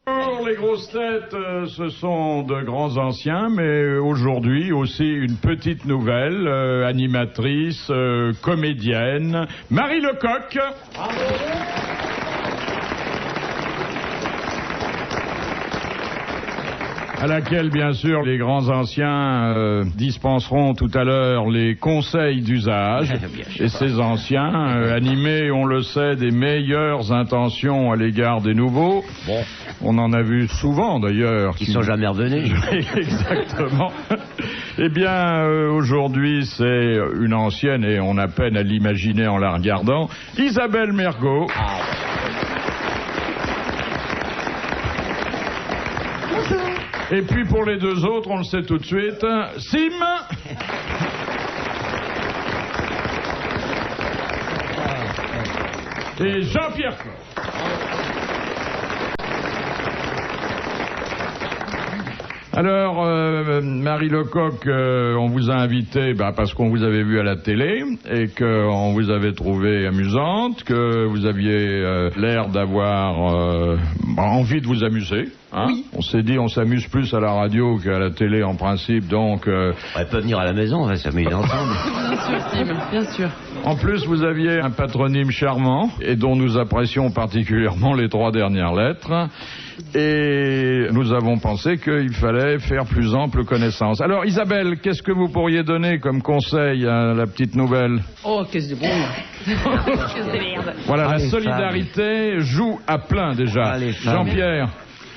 Pour les grosses têtes, ce sont de grands anciens, mais aujourd'hui aussi une petite nouvelle, animatrice, comédienne, Marie Lecoq. À laquelle, bien sûr, les grands anciens dispenseront tout à l'heure les conseils d'usage. Et ces anciens, animés, on le sait, des meilleures intentions à l'égard des nouveaux. Bon. On en a vu souvent, d'ailleurs. Qui sont jamais revenus. Exactement. Eh bien, aujourd'hui, c'est une ancienne, et on a peine à l'imaginer en la regardant, Isabelle Mergo. Et puis pour les deux autres, on le sait tout de suite, Sim et Jean-Pierre Coff. Alors, Marie Lecoq, on vous a invité parce qu'on vous avait vu à la télé et qu'on vous avait trouvé amusante, que vous aviez l'air d'avoir envie de vous amuser. Hein, oui. On s'est dit, on s'amuse plus à la radio qu'à la télé en principe, donc... On peut venir à la maison, on va s'amuser ensemble. Bien sûr, Tim, bien sûr. En plus, vous aviez un patronyme charmant, et dont nous apprécions particulièrement les 3 dernières lettres, et nous avons pensé qu'il fallait faire plus ample connaissance. Alors, Isabelle, qu'est-ce que vous pourriez donner comme conseil à la petite nouvelle? Oh, qu'est-ce de bon. Qu'est-ce de merde. Voilà, la solidarité joue à plein déjà. Jean-Pierre.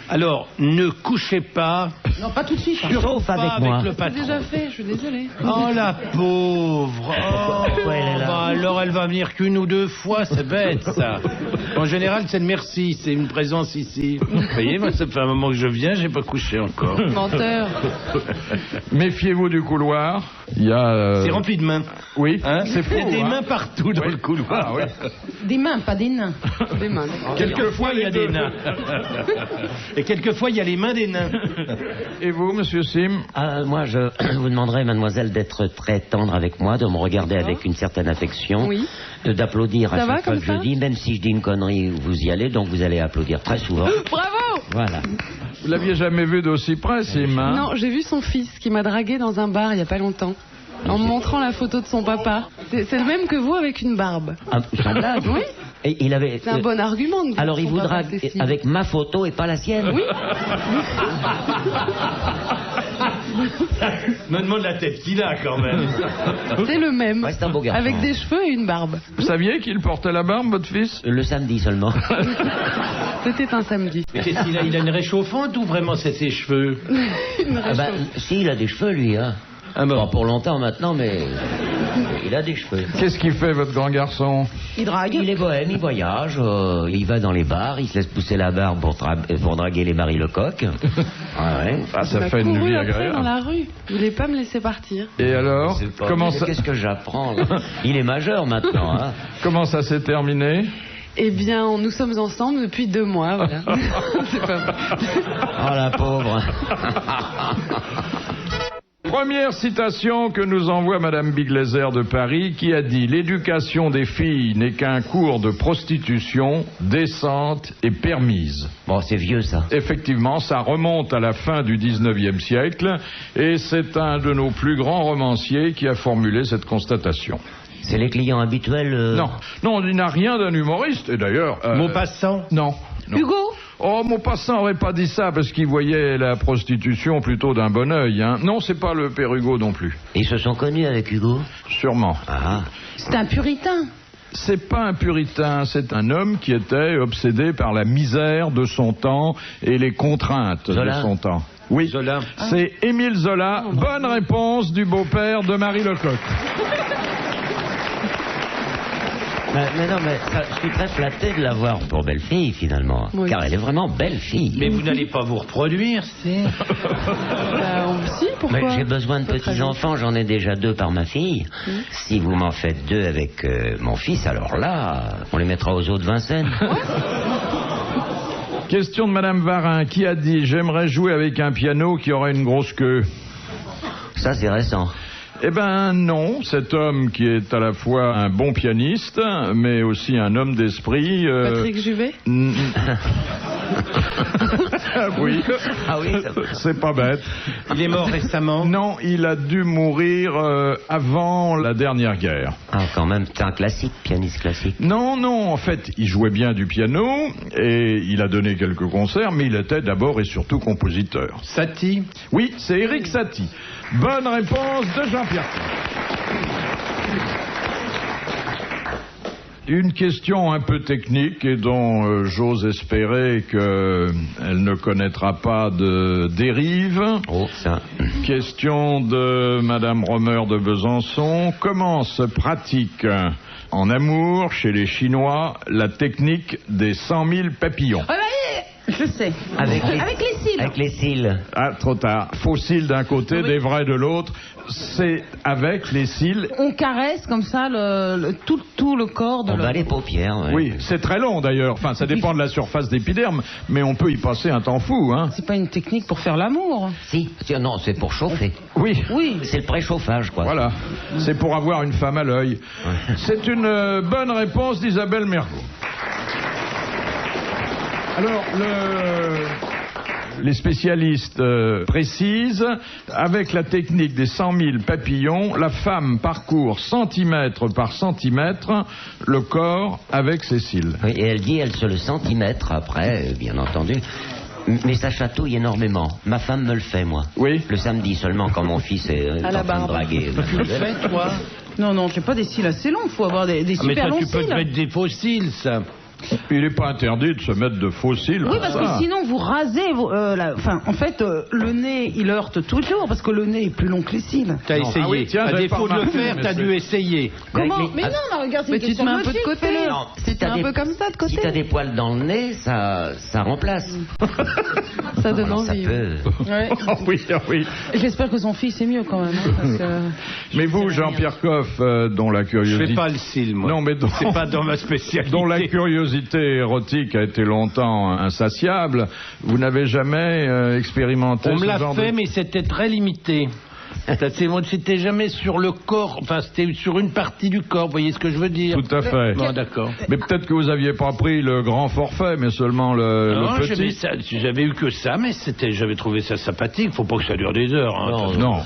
Alors, ne couchez pas. Non, pas tout de suite. Sauf avec moi. Le patron. Déjà fait, je suis désolée. Oh, la pauvre. Oh, alors elle va venir qu'une ou 2 fois, c'est bête, ça. En général, c'est le merci, c'est une présence ici. Vous voyez, moi, ça fait un moment que je viens, j'ai pas couché encore. Menteur. Méfiez-vous du couloir. Il y a... C'est rempli de mains. Oui, hein, c'est fou. Il y a des mains partout dans le couloir. Ah, oui. Des mains, pas des nains. Des mains. Quelquefois, il y a des nains. Et quelquefois, il y a les mains des nains. Et vous, monsieur Sim? Moi, je vous demanderai, mademoiselle, d'être très tendre avec moi, de me regarder avec une certaine affection, oui. D'applaudir à ça chaque fois que je dis, même si je dis une connerie, vous y allez, donc vous allez applaudir très souvent. Bravo! Voilà. Vous l'aviez jamais vu d'aussi près, Sim, hein? Non, j'ai vu son fils qui m'a dragué dans un bar il y a pas longtemps. En me montrant la photo de son papa. C'est le même que vous avec une barbe. Sans blague? Oui. Et il avait... C'est un bon argument. De alors il vous drague avec ma photo et pas la sienne? Oui. Me demande la tête qu'il a quand même. C'est le même. Ouais, c'est un beau garçon. Avec des cheveux et une barbe. Vous saviez qu'il portait la barbe, votre fils? Le samedi seulement. C'était un samedi. Mais qu'est-ce qu'il a? Il a une réchauffante ou vraiment c'est ses cheveux? Si, il a des cheveux, lui, hein. Bon, pour longtemps maintenant, mais il a des cheveux. Qu'est-ce qu'il fait, votre grand garçon? Il drague. Il est bohème, il voyage, il va dans les bars, il se laisse pousser la barbe pour draguer les Marie Lecoq. Ah ouais. Ça fait une vie agréable. Dans la rue. Vous voulez pas me laisser partir? Et alors, comment ça... Qu'est-ce que j'apprends là? Il est majeur maintenant, hein. Comment ça s'est terminé? Eh bien, nous sommes ensemble depuis 2 mois, voilà. C'est pas vrai. Oh la pauvre. Première citation que nous envoie Madame Biglézer de Paris, qui a dit « L'éducation des filles n'est qu'un cours de prostitution décente et permise. » Bon, c'est vieux ça. Effectivement, ça remonte à la fin du 19e siècle, et c'est un de nos plus grands romanciers qui a formulé cette constatation. C'est les clients habituels Non, il n'a rien d'un humoriste, et d'ailleurs... Maupassant? Non. Hugo? Oh, Maupassant n'aurait pas dit ça parce qu'il voyait la prostitution plutôt d'un bon œil. Hein. Non, c'est pas le père Hugo non plus. Ils se sont connus avec Hugo? Sûrement. Ah. C'est un puritain. C'est pas un puritain, c'est un homme qui était obsédé par la misère de son temps et les contraintes de son temps. Oui, Zola. C'est Émile Zola. Bonne réponse du beau-père de Marie Lecoq. Mais non, mais je suis très flatté de l'avoir pour belle-fille, finalement. Oui. Car elle est vraiment belle-fille. Mais vous n'allez pas vous reproduire, c'est... Si, pourquoi? Mais j'ai besoin de petits-enfants, j'en ai déjà 2 par ma fille. Si vous m'en faites 2 avec mon fils, alors là, on les mettra aux eaux de Vincennes. Question de Madame Varin, qui a dit « J'aimerais jouer avec un piano qui aurait une grosse queue ». Ça, c'est récent. Eh ben non, cet homme qui est à la fois un bon pianiste, mais aussi un homme d'esprit... Patrick Juvet. Oui. Ah oui, C'est pas bête. Il est mort récemment. Non, il a dû mourir avant la dernière guerre. Ah, quand même, c'est un classique, pianiste classique. Non, en fait, il jouait bien du piano et il a donné quelques concerts, mais il était d'abord et surtout compositeur. Satie. Oui, c'est Éric Satie. Bonne réponse de Jean-Pierre. Une question un peu technique et dont j'ose espérer qu'elle ne connaîtra pas de dérive. Oh, ça. Question de Madame Romer de Besançon. Comment se pratique en amour chez les Chinois la technique des 100 000 papillons? Ah bah, je sais. Avec les cils. Avec les cils. Ah, trop tard. Faux cils d'un côté, des vrais de l'autre. C'est avec les cils. On caresse comme ça tout le corps de On l'homme. bat les paupières. Ouais. Oui, c'est très long d'ailleurs. Enfin, ça dépend de la surface d'épiderme, mais on peut y passer un temps fou, hein. C'est pas une technique pour faire l'amour. Si. Non, c'est pour chauffer. Oui. Oui. C'est le préchauffage, quoi. Voilà. C'est pour avoir une femme à l'œil. C'est une bonne réponse d'Isabelle Mergo. Alors, les spécialistes précisent, avec la technique des 100 000 papillons, la femme parcourt centimètre par centimètre le corps avec ses cils. Oui, et elle dit, elle se le centimètre après, bien entendu. Mais ça chatouille énormément. Ma femme me le fait, moi. Oui. Le samedi seulement, quand mon fils est À la en train de barbe. draguer. Tu le fais, toi? Non, j'ai pas des cils assez longs. Faut avoir des Mais super toi, longs tu peux cils. te mettre des faux cils, ça. Il n'est pas interdit de se mettre de faux cils. Oui, pour parce ça. que sinon vous rasez. En fait, le nez, il heurte toujours parce que le nez est plus long que les cils. T'as Non. essayé. Ah oui, tiens, à j'avais défaut pas de le remarqué, faire, mais t'as c'est- dû essayer. Comment? Avec les- Mais non, mais regarde, c'est Mais une tu te question mets un de peu de logique, côté. fais-le. Non, Tu te mets un peu comme ça de côté. Si t'as des poils dans le nez, ça remplace. Ça donne Alors, ça envie. peut... Ouais. Oh oui, oh oui. J'espère que son fils est mieux quand même. Hein, parce que... Mais vous, Jean-Pierre Coff, dont la Je curiosité... fais pas le cil, moi. Non, mais dont... C'est pas dans ma spécialité. dont la curiosité érotique a été longtemps insatiable, vous n'avez jamais expérimenté On me ce l'a genre fait, de... mais c'était très limité. C'était jamais sur le corps, enfin c'était sur une partie du corps, vous voyez ce que je veux dire? Tout à fait. Bon, d'accord. Mais peut-être que vous aviez pas pris le grand forfait, mais seulement le Non, petit. j'avais eu que ça, mais j'avais trouvé ça sympathique. Faut pas que ça dure des heures. Hein. Non,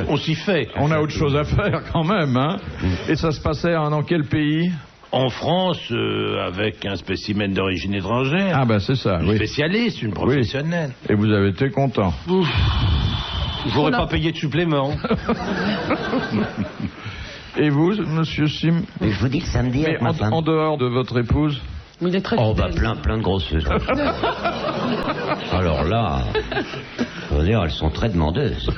On s'y fait. on a autre chose à faire quand même, hein. Et ça se passait dans quel pays? En France, avec un spécimen d'origine étrangère. Ah ben c'est ça, Une oui. spécialiste, une professionnelle. Et vous avez été content. J'aurais pas payé de supplément. Et vous, monsieur Sim? Mais je vous dis que samedi, Mais avec ma femme... en dehors de votre épouse? Il est très Oh, bah, fidèle. plein de grosseuses. Alors là, je veux dire, elles sont très demandeuses.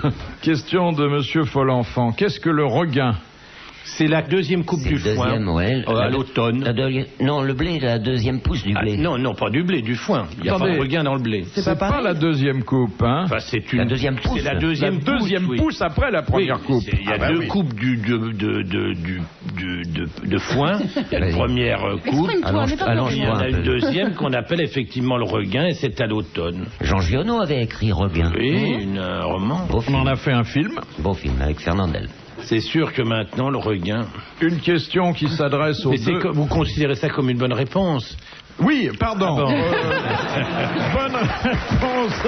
Question de monsieur Folenfant. Qu'est-ce que le regain? C'est la deuxième coupe C'est du le deuxième, foin. ouais. À l'automne. Non, le blé, la deuxième pousse du Ah, blé. non, pas du blé, du foin. Il n'y a pas Attendez. de regain dans le blé. C'est C'est pas pas pareil. la deuxième coupe, hein? Enfin, c'est une... La deuxième pousse. C'est la La deuxième deuxième oui. pousse après la première Oui, coupe. Il y a Ah bah deux oui. coupes de foin. Il y a une Vas-y. première coupe. Exprime-toi, n'aie pas peur. allonge-toi. Il y en a un une peu. deuxième qu'on appelle effectivement le regain, et c'est à l'automne. Jean Giono avait écrit Regain. Oui, un roman. Beau On film. en a fait un film. Beau film avec Fernandel. C'est sûr que maintenant, le regain... Une question qui s'adresse aux Mais deux... vous considérez ça comme une bonne réponse? Oui, pardon. Ah bon. Bonne réponse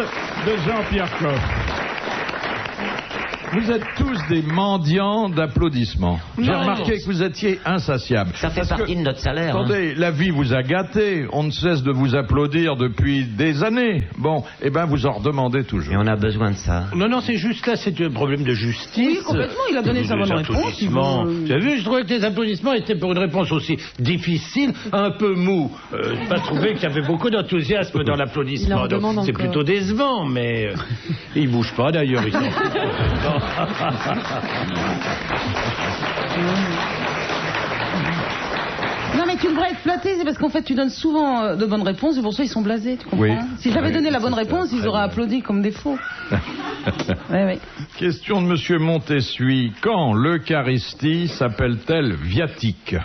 de Jean-Pierre Coff. Vous êtes tous des mendiants d'applaudissements. J'ai Non. remarqué que vous étiez insatiables. Ça fait Parce partie que, de notre salaire. hein. attendez, la vie vous a gâté. On ne cesse de vous applaudir depuis des années. Bon, eh ben vous en redemandez Et toujours. on a besoin de ça. Non, c'est juste là, c'est un problème de justice. Oui, complètement, il a donné sa bonne Les réponse, applaudissements. il veut- Vous avez vu, je trouvais que les applaudissements étaient pour une réponse aussi difficile, un peu mou. J'ai pas trouvé qu'il y avait beaucoup d'enthousiasme dans Il l'applaudissement. en demande Donc, c'est encore. plutôt décevant, mais ils bougent pas d'ailleurs. Ils sont... Non, mais tu devrais être flatté, c'est parce qu'en fait tu donnes souvent de bonnes réponses, et pour ça ils sont blasés, tu comprends? Oui. Si j'avais Oui, donné la c'est bonne ça, réponse, ils très auraient bien. applaudi comme des faux. Ouais. Question de monsieur Montessuie. Quand l'Eucharistie s'appelle-t-elle viatique?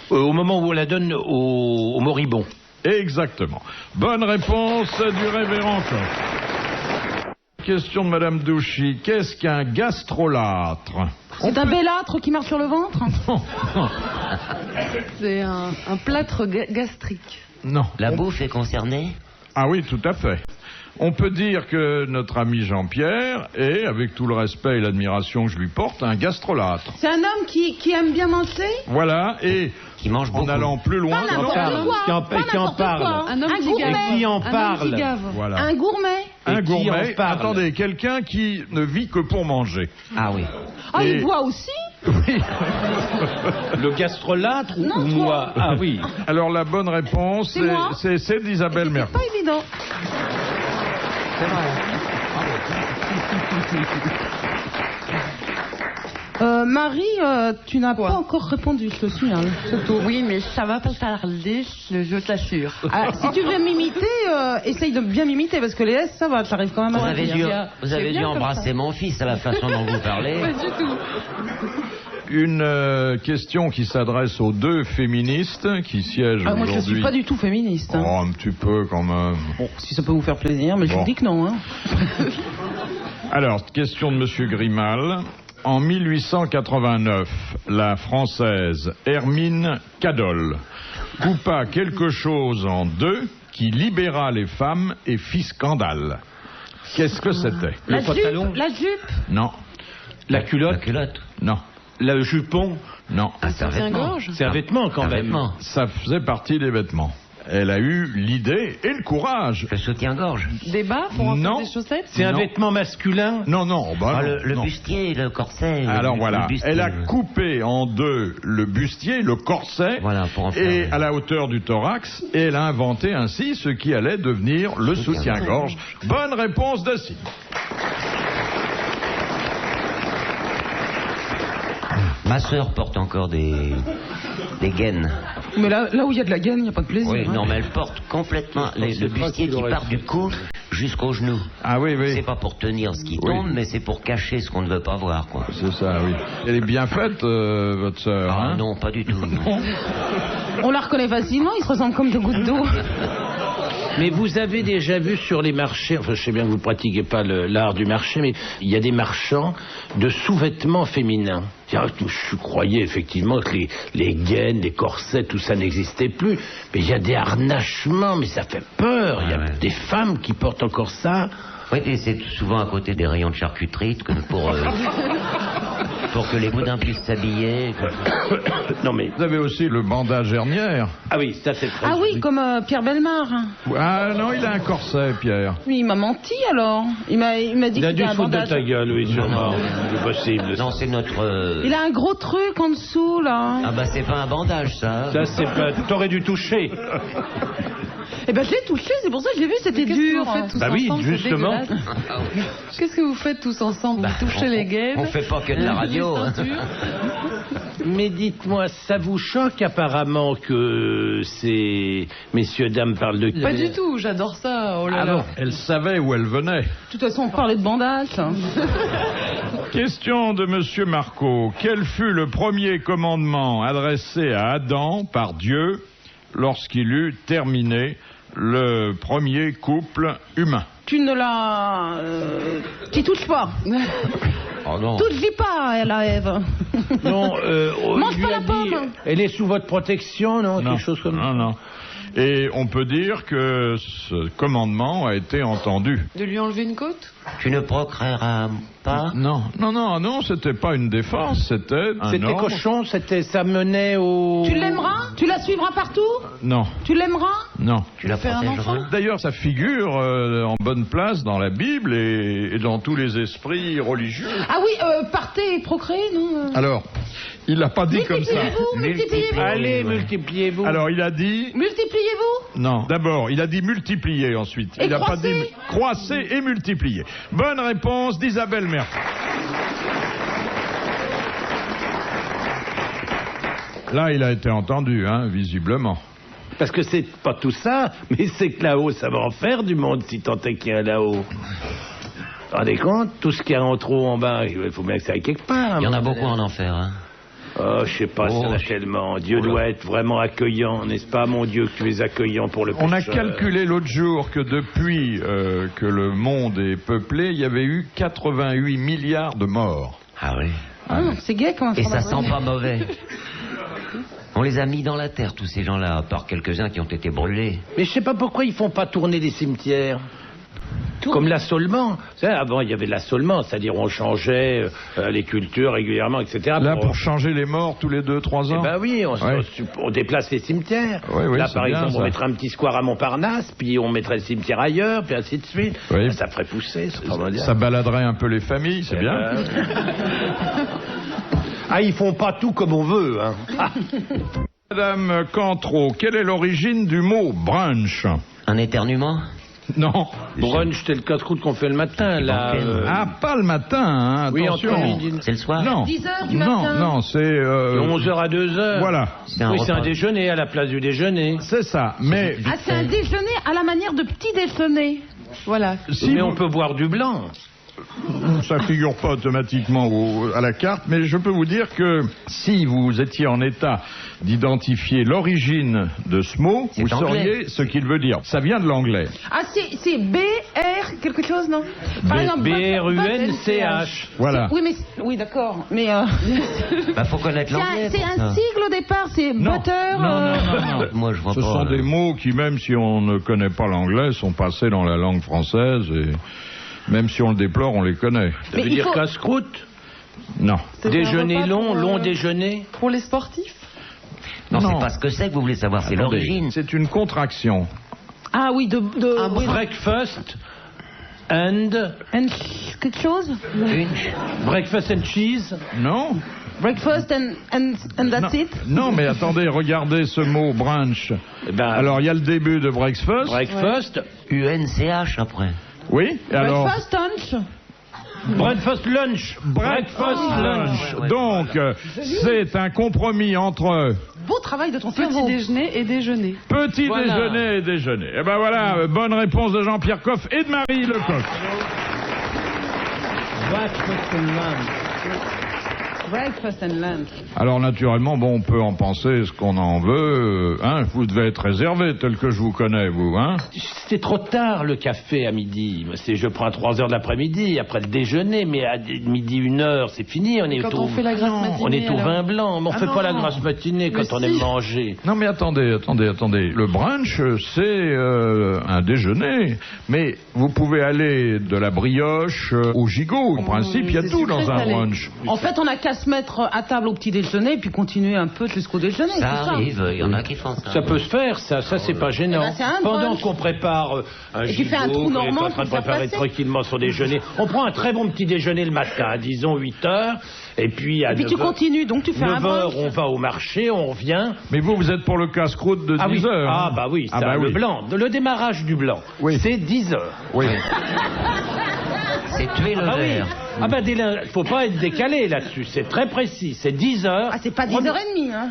Au moment où on la donne au moribond. Exactement. Bonne réponse du révérend Coff. Question de madame Douchy. Qu'est-ce qu'un gastrolâtre? C'est un bellâtre qui marche sur le ventre? C'est un plâtre gastrique. Non. La bouffe est concernée? Ah oui, tout à fait. On peut dire que notre ami Jean-Pierre est, avec tout le respect et l'admiration que je lui porte, un gastrolâtre. C'est un homme qui aime bien manger. Voilà, et Qui mange beaucoup. en allant plus loin... Pas n'importe quoi. Qui en Pas n'importe parle. quoi. Un homme Un qui gourmet. gave. Et qui en Un homme parle. qui gave. Voilà. Un gourmet. Un Et qui en gourmet, parle. attendez, quelqu'un qui ne vit que pour manger. Ah oui. Ah, Et- il boit aussi. Le gastrolâtre ou Non, moi? Ah oui. Alors la bonne réponse, C'est moi c'est d'Isabelle C'est Mergo. pas évident. C'est vrai. Marie, tu n'as pas encore répondu, je te signale. C'est tout. Oui, mais ça va pas tarder, je t'assure. Ah, si tu veux m'imiter, essaye de bien m'imiter, parce que les S, ça va, t'arrives quand même Vous à avez dire. dû, C'est vous avez bien dû comme embrasser ça. mon fils à la façon dont vous parlez. Pas du tout. Une question qui s'adresse aux deux féministes qui siègent Ah, moi, je aujourd'hui. suis pas du tout féministe. Hein. Oh, un petit peu quand même. Bon, si ça peut vous faire plaisir, mais je Bon. vous dis que non. Hein. Alors, question de Monsieur Grimal. En 1889, la Française Hermine Cadol coupa quelque chose en deux qui libéra les femmes et fit scandale. Qu'est-ce que c'était? La Le pantalon. jupe, la jupe. Non, La La culotte. culotte. non, Le jupon. non. Ah, c'est un vêtement. soutien-gorge. C'est un vêtement quand Un même. vêtement. Ça faisait partie des vêtements. Elle a eu l'idée et le courage. Le soutien-gorge. Des bas pour en Non. faire des chaussettes. C'est un Non. vêtement masculin. Non, non, bah Ah, non, le non. bustier, le corset. Alors le voilà, bustier. elle a coupé en deux le bustier, le corset, Voilà, pour en faire. et à la hauteur du thorax, et elle a inventé ainsi ce qui allait devenir le soutien-gorge. Bonne réponse de Sid. Ma sœur porte encore des gaines. Mais là où il y a de la gaine, il n'y a pas de plaisir. Oui, hein. non, mais elle porte complètement le bustier qui part du cou jusqu'au genou. Ah oui, oui. C'est pas pour tenir ce qui Oui. tombe, mais c'est pour cacher ce qu'on ne veut pas voir, quoi. C'est ça, oui. Elle est bien faite, votre sœur. Ah hein non, pas du tout. non. On la reconnaît facilement, ils se ressemblent comme deux gouttes d'eau. Mais vous avez déjà vu sur les marchés, enfin je sais bien que vous ne pratiquez pas l'art du marché, mais il y a des marchands de sous-vêtements féminins. Je croyais effectivement que les gaines, les corsets, tout ça n'existait plus. Mais il y a des harnachements, mais ça fait peur. Il y a Ouais. des femmes qui portent encore ça. Oui, et c'est souvent à côté des rayons de charcuterie pour que les boudins puissent s'habiller. Non mais... Vous avez aussi le bandage hernière. Ah oui, ça c'est très Ah oui, joli. comme Pierre Bellemare. Ah non, il a un corset, Pierre. Oui, il m'a menti alors. Il m'a dit Il a qu'il dû avait un se foutre de bandage. ta gueule, oui, sûrement. C'est possible. Non, c'est notre... Il a un gros truc en dessous là. Ah bah c'est pas un bandage, ça. Ça c'est pas... T'aurais dû toucher. Eh ben je l'ai touché, c'est pour ça que je l'ai vu, c'était Qu'est-ce que dur. vous faites tous Bah oui, ensemble, c'est justement. dégueulasse. Qu'est-ce que vous faites tous ensemble Vous touchez les gaines. On fait pas que de la radio. les hein. ceintures. Mais dites-moi, ça vous choque apparemment que ces messieurs dames parlent de... Pas du tout, j'adore ça. Oh là Ah là. bon. Elle savait où elle venait. De toute façon, on parlait de bandage. Question de Monsieur Marco. Quel fut le premier commandement adressé à Adam par Dieu lorsqu'il eut terminé le premier couple humain? Tu ne la... T'y touches pas. Oh non. Touche-y pas, la Ève. Non, Mange il lui pas la a dit, pomme. elle est sous votre protection, non, Non, quelque chose comme ça. non, non. Et on peut dire que ce commandement a été entendu. De lui enlever une côte. Tu ne procréeras pas. Non, non, non, non, c'était pas une défense, c'était un C'était ordre. cochon, ça menait au... Tu l'aimeras? Tu la suivras partout? Non, Tu l'aimeras? non. Tu la faire un protégeras. enfant. D'ailleurs, ça figure en bonne place dans la Bible et dans tous les esprits religieux. Ah oui, partez et procréez, non? Alors, il l'a pas dit comme ça. Multipliez-vous, multipliez-vous. Allez, multipliez-vous. Alors, il a dit... Multipliez-vous. Non, d'abord, il a dit multiplier ensuite. Et il n'a pas croissez. dit croisser et multiplier. Bonne réponse d'Isabelle Mercier. Là, il a été entendu, hein, visiblement. Parce que c'est pas tout ça, mais c'est que là-haut, ça va en faire du monde si tant est qu'il y a là-haut. Vous vous rendez compte? Tout ce qu'il y a en trop en bas, il faut bien que ça aille quelque part. Il y en a beaucoup en enfer. Hein. Oh, je sais pas, Oh, ça je- tellement. Dieu Oh là. doit être vraiment accueillant, n'est-ce pas, mon Dieu, que tu es accueillant pour le On a pécheur. calculé l'autre jour que depuis que le monde est peuplé, il y avait eu 88 milliards de morts. Ah oui. C'est gay comme Et ça information. sent pas mauvais. On les a mis dans la terre, tous ces gens-là, à part quelques-uns qui ont été brûlés. Mais je sais pas pourquoi ils font pas tourner des cimetières. Comme l'assolement. Vous savez, avant, il y avait l'assolement, c'est-à-dire on changeait les cultures régulièrement, etc. Là, pour changer les morts tous les 2-3 ans. Eh ben oui, on déplace les cimetières. Oui, là, c'est par bien, exemple, ça. on mettrait un petit square à Montparnasse, puis on mettrait le cimetière ailleurs, puis ainsi de suite. Oui. Ça ferait pousser, c'est pas mal. Ça baladerait un peu les familles, c'est bien. Ah, ils font pas tout comme on veut, hein. Madame Cantreau, quelle est l'origine du mot brunch? Un éternuement? Non. Brunch, c'est le casse-croûte qu'on fait le matin, là. Ah, pas le matin, hein, Oui, attention. entre midi. C'est le soir? Non. 10h du Non, matin. non, c'est... De 11h à 2h. Voilà. C'est un Oui, c'est un repas. déjeuner à la place du déjeuner. C'est ça, mais... Ah, c'est un déjeuner à la manière de petit déjeuner. Voilà. Si Mais vous- on peut boire du blanc. Ça figure pas automatiquement à la carte, mais je peux vous dire que si vous étiez en état d'identifier l'origine de ce mot, C'est vous anglais. sauriez ce qu'il veut dire. Ça vient de l'anglais. Ah, c'est BR quelque chose, non? Par exemple, BRUNCH. Voilà. Oui, mais oui, d'accord. Mais Bah, faut connaître l'anglais. c'est pour un ça. sigle au départ. C'est Non. butter. Non. Moi, je vois Ce pas. sont là. des mots qui, même si on ne connaît pas l'anglais, sont passés dans la langue française et même si on le déplore, on les connaît. Ça Mais veut il dire faut- casse-croûte. Non. C'est un Déjeuner repas long, pour, long déjeuner. Pour les sportifs. Non, Non. c'est pas ce que c'est que vous voulez savoir, c'est Attendez, l'origine. c'est une contraction. Ah oui, oui. Breakfast and... Quelque chose. Breakfast and cheese. Non. Breakfast and that's non. it. Non, mais attendez, regardez ce mot brunch. Eh ben, Alors, il y a le début de breakfast. breakfast. UNCH après. Oui, et alors... Breakfast lunch. Breakfast lunch. Breakfast lunch. Ouais. Donc, c'est un compromis entre Beau travail de ton Petit cerveau. déjeuner et déjeuner. petit Voilà. déjeuner et déjeuner. Et ben voilà, bonne réponse de Jean-Pierre Coff et de Marie Lecoq. Breakfast and lunch. Alors naturellement, bon, on peut en penser ce qu'on en veut. Hein, vous devez être réservé tel que je vous connais, vous. Hein. C'est trop tard le café à midi. Je prends à 3h de l'après-midi, après le déjeuner, mais à midi 1h, c'est fini. On est Quand au, on fait la grasse matinée, on est au alors. vin blanc, mais on fait non, pas la non. grasse matinée quand Mais on si. aime manger. Non mais attendez. Le brunch, c'est un déjeuner. Mais vous pouvez aller de la brioche au gigot. En principe, il y a c'est tout dans sucré un salé. brunch. En fait, on a qu'à se mettre à table au petit déjeuner et puis continuer un peu jusqu'au déjeuner. Ça c'est ça. arrive, il y en a qui font ça. Ça peut se faire, ça c'est pas gênant. Eh ben, c'est un Pendant brunch. qu'on prépare un Et tu fais un gigot, trou qu'on est normand en train de pour faire préparer passer. tranquillement son déjeuner, on prend un très bon petit déjeuner le matin, disons 8h, et puis à Et puis tu 9h, continues, donc tu fais un 9h, brunch. on va au marché, on revient. Mais vous êtes pour le casse-croûte de 10 Ah oui, heures. ah hein. bah oui, ça, Ah bah le oui. blanc, le démarrage du blanc, Oui. c'est 10h. Oui. C'est tuer le Ah oui. verre. Ah bah faut pas être décalé là-dessus, c'est très précis, c'est 10h. Ah, c'est pas 10h30, hein.